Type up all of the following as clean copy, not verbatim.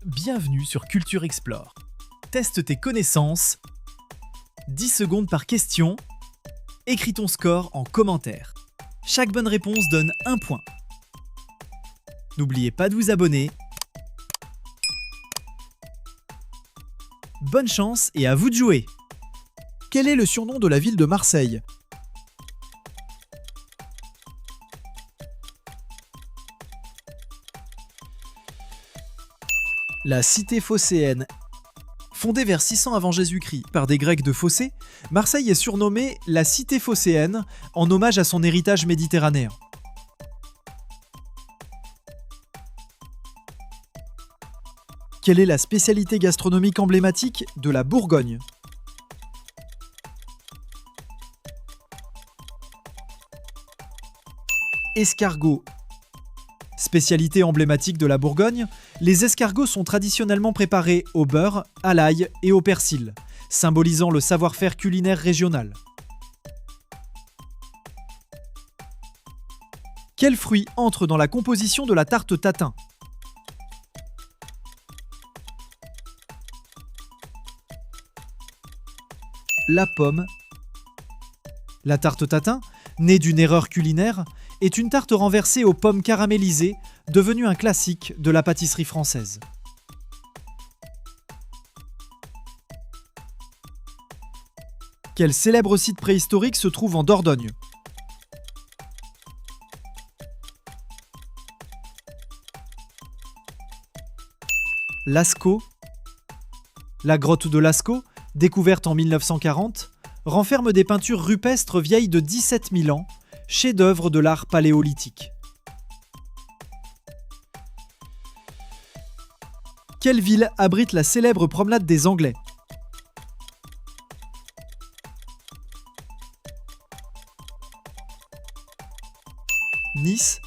Bienvenue sur Culture Explore. Teste tes connaissances. 10 secondes par question. Écris ton score en commentaire. Chaque bonne réponse donne 1 point. N'oubliez pas de vous abonner. Bonne chance et à vous de jouer. Quel est le surnom de la ville de Marseille ? La cité phocéenne. Fondée vers 600 avant Jésus-Christ par des Grecs de Phocée, Marseille est surnommée la cité phocéenne en hommage à son héritage méditerranéen. Quelle est la spécialité gastronomique emblématique de la Bourgogne ? Escargot. Spécialité emblématique de la Bourgogne, les escargots sont traditionnellement préparés au beurre, à l'ail et au persil, symbolisant le savoir-faire culinaire régional. Quel fruit entre dans la composition de la tarte tatin ? La pomme. La tarte tatin, née d'une erreur culinaire, est une tarte renversée aux pommes caramélisées, devenue un classique de la pâtisserie française. Quel célèbre site préhistorique se trouve en Dordogne ? Lascaux. La grotte de Lascaux, découverte en 1940, renferme des peintures rupestres vieilles de 17 000 ans, chef-d'œuvre de l'art paléolithique. Quelle ville abrite la célèbre promenade des Anglais ? Nice.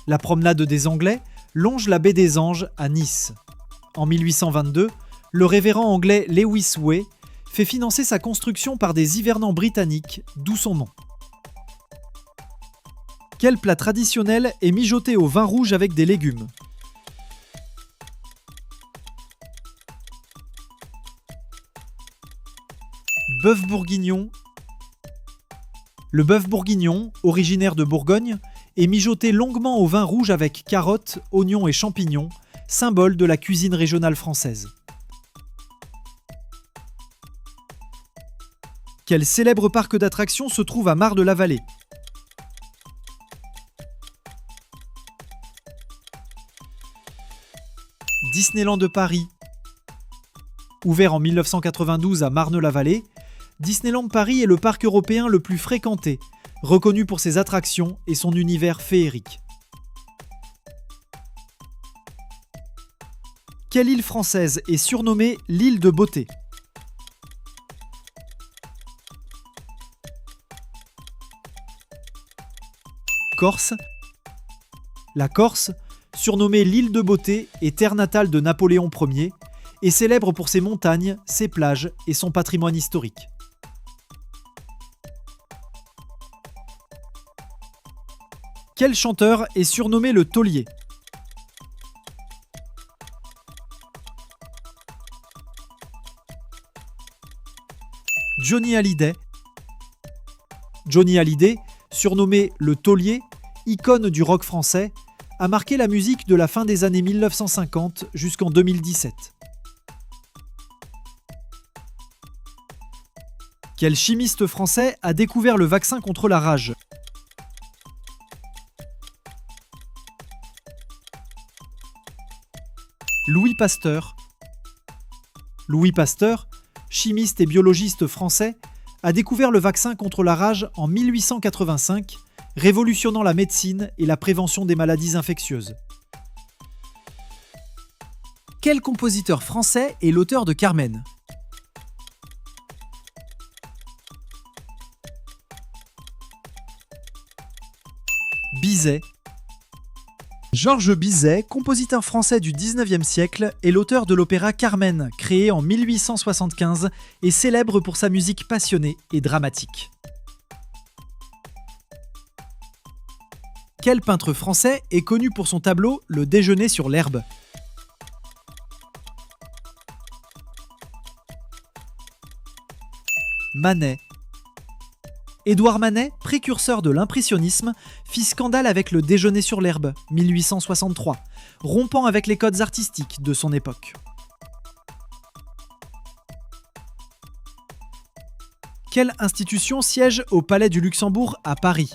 La promenade des Anglais longe la baie des Anges à Nice. En 1822, le révérend anglais Lewis Way fait financer sa construction par des hivernants britanniques, d'où son nom. Quel plat traditionnel est mijoté au vin rouge avec des légumes ? Bœuf bourguignon. Le bœuf bourguignon, originaire de Bourgogne, est mijoté longuement au vin rouge avec carottes, oignons et champignons, symbole de la cuisine régionale française. Quel célèbre parc d'attractions se trouve à Marne-la-Vallée ? Disneyland de Paris. Ouvert en 1992 à Marne-la-Vallée, Disneyland Paris est le parc européen le plus fréquenté, reconnu pour ses attractions et son univers féerique. Quelle île française est surnommée l'île de Beauté ? Corse. La Corse, surnommée l'île de Beauté et terre natale de Napoléon Ier, est célèbre pour ses montagnes, ses plages et son patrimoine historique. Quel chanteur est surnommé le taulier ? Johnny Hallyday. Johnny Hallyday, surnommé le taulier, icône du rock français, a marqué la musique de la fin des années 1950 jusqu'en 2017. Quel chimiste français a découvert le vaccin contre la rage ? Louis Pasteur. Louis Pasteur, chimiste et biologiste français, a découvert le vaccin contre la rage en 1885, révolutionnant la médecine et la prévention des maladies infectieuses. Quel compositeur français est l'auteur de Carmen ? Bizet. Georges Bizet, compositeur français du XIXe siècle, est l'auteur de l'opéra Carmen, créé en 1875 et célèbre pour sa musique passionnée et dramatique. Quel peintre français est connu pour son tableau Le Déjeuner sur l'herbe ? Manet. Édouard Manet, précurseur de l'impressionnisme, fit scandale avec le Déjeuner sur l'herbe, 1863, rompant avec les codes artistiques de son époque. Quelle institution siège au Palais du Luxembourg à Paris ?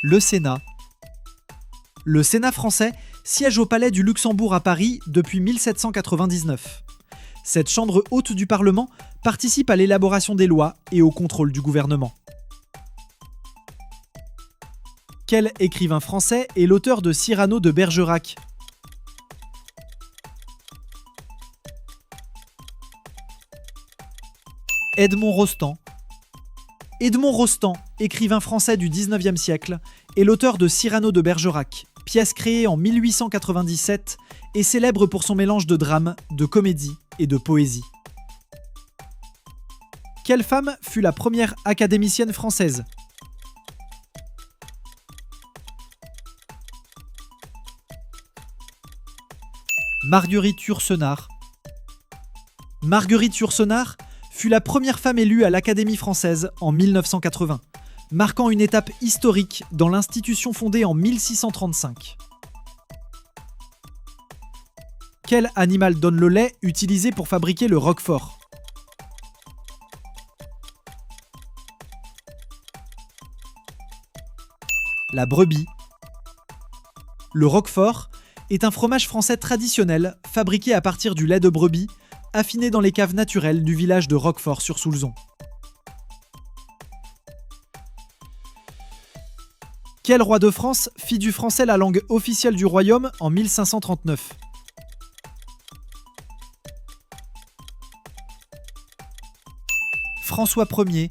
Le Sénat. Le Sénat français siège au Palais du Luxembourg à Paris depuis 1799. Cette chambre haute du Parlement participe à l'élaboration des lois et au contrôle du gouvernement. Quel écrivain français est l'auteur de Cyrano de Bergerac ? Edmond Rostand. Edmond Rostand, écrivain français du XIXe siècle, est l'auteur de Cyrano de Bergerac, pièce créée en 1897 et célèbre pour son mélange de drame, de comédie et de poésie. Quelle femme fut la première académicienne française ? Marguerite Yourcenar. Marguerite Yourcenar fut la première femme élue à l'Académie française en 1980, marquant une étape historique dans l'institution fondée en 1635. Quel animal donne le lait utilisé pour fabriquer le roquefort ? La brebis. Le roquefort est un fromage français traditionnel fabriqué à partir du lait de brebis, affiné dans les caves naturelles du village de Roquefort-sur-Soulzon. Quel roi de France fit du français la langue officielle du royaume en 1539 ? François Ier.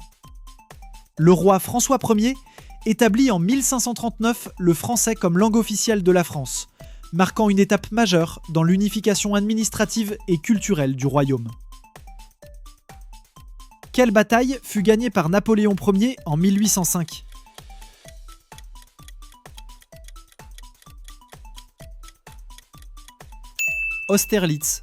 Le roi François Ier établit en 1539 le français comme langue officielle de la France, marquant une étape majeure dans l'unification administrative et culturelle du royaume. Quelle bataille fut gagnée par Napoléon Ier en 1805 ? Austerlitz.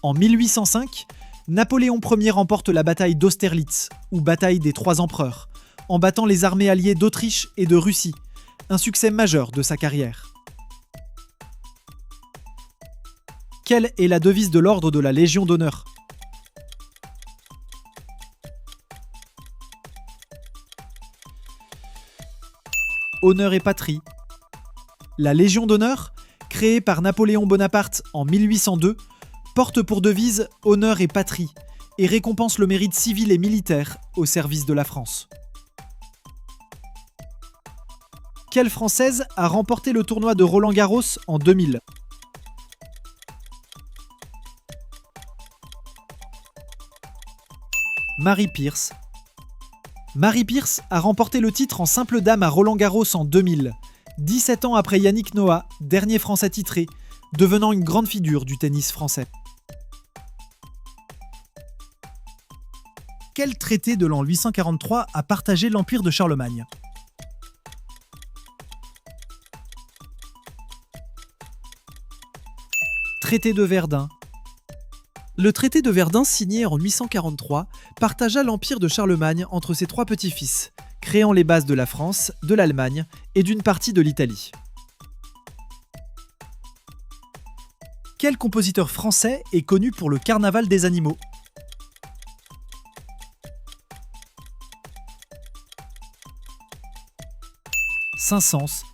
En 1805, Napoléon Ier remporte la bataille d'Austerlitz, ou bataille des Trois Empereurs, en battant les armées alliées d'Autriche et de Russie, un succès majeur de sa carrière. Quelle est la devise de l'ordre de la Légion d'honneur ? Honneur et patrie. La Légion d'honneur, créée par Napoléon Bonaparte en 1802, porte pour devise « Honneur et patrie » et récompense le mérite civil et militaire au service de la France. Quelle Française a remporté le tournoi de Roland-Garros en 2000 ? Mary Pierce. Mary Pierce a remporté le titre en simple dame à Roland-Garros en 2000, 17 ans après Yannick Noah, dernier Français titré, devenant une grande figure du tennis français. Quel traité de l'an 843 a partagé l'empire de Charlemagne ? Traité de Verdun. Le traité de Verdun, signé en 843, partagea l'empire de Charlemagne entre ses trois petits-fils, créant les bases de la France, de l'Allemagne et d'une partie de l'Italie. Quel compositeur français est connu pour le Carnaval des animaux ? Saint-Saëns.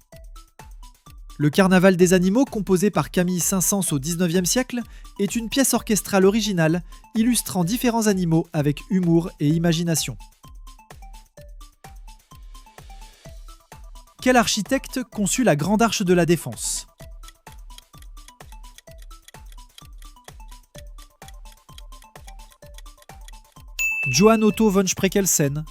Le Carnaval des animaux, composé par Camille Saint-Saëns au XIXe siècle, est une pièce orchestrale originale illustrant différents animaux avec humour et imagination. Quel architecte conçut la Grande Arche de la Défense ? Johann Otto von Spreckelsen.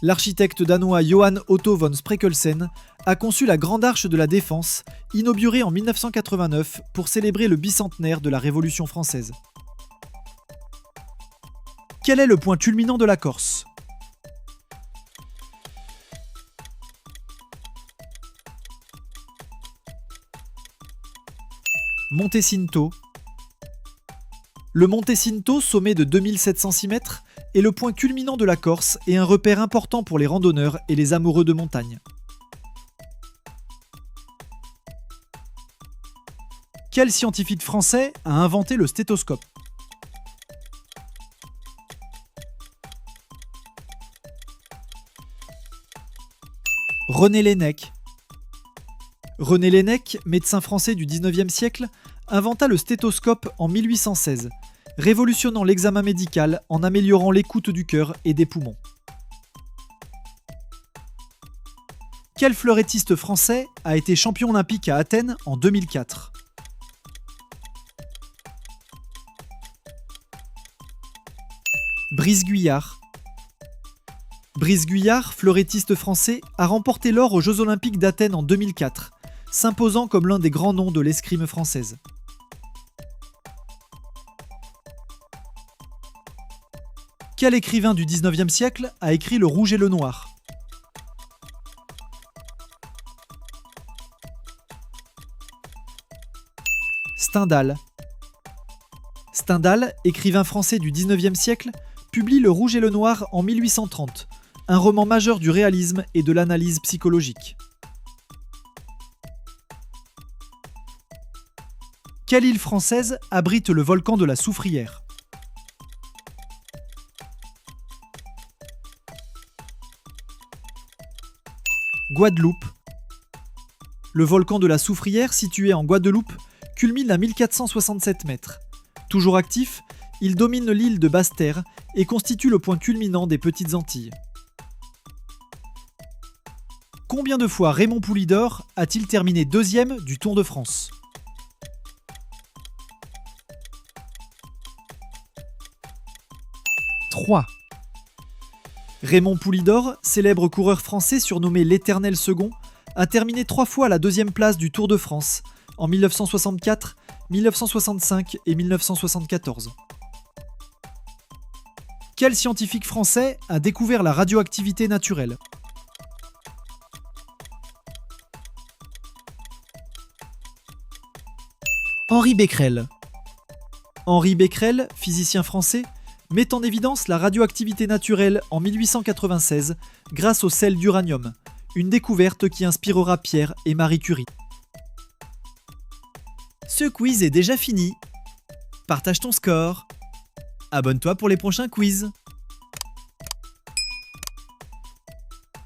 L'architecte danois Johann Otto von Spreckelsen a conçu la Grande Arche de la Défense, inaugurée en 1989 pour célébrer le bicentenaire de la Révolution française. Quel est le point culminant de la Corse ? Monte Cinto. Le Monte Cinto, sommet de 2706 mètres, est le point culminant de la Corse et un repère important pour les randonneurs et les amoureux de montagne. Quel scientifique français a inventé le stéthoscope? René Laennec. René Laennec, médecin français du XIXe siècle, inventa le stéthoscope en 1816, révolutionnant l'examen médical en améliorant l'écoute du cœur et des poumons. Quel fleurettiste français a été champion olympique à Athènes en 2004? Brice Guyard. Brice Guyard, fleurettiste français, a remporté l'or aux Jeux Olympiques d'Athènes en 2004, s'imposant comme l'un des grands noms de l'escrime française. Quel écrivain du XIXe siècle a écrit Le Rouge et le Noir? Stendhal. Stendhal, écrivain français du XIXe siècle, publie Le Rouge et le Noir en 1830, un roman majeur du réalisme et de l'analyse psychologique. Quelle île française abrite le volcan de la Soufrière? Guadeloupe. Le volcan de la Soufrière, situé en Guadeloupe, culmine à 1467 mètres. Toujours actif, il domine l'île de Basse-Terre et constitue le point culminant des Petites Antilles. Combien de fois Raymond Poulidor a-t-il terminé deuxième du Tour de France? 3. Raymond Poulidor, célèbre coureur français surnommé l'Éternel Second, a terminé 3 fois à la deuxième place du Tour de France, en 1964, 1965 et 1974. Quel scientifique français a découvert la radioactivité naturelle? Henri Becquerel. Henri Becquerel, physicien français, met en évidence la radioactivité naturelle en 1896 grâce au sel d'uranium, une découverte qui inspirera Pierre et Marie Curie. Ce quiz est déjà fini. Partage ton score. Abonne-toi pour les prochains quiz.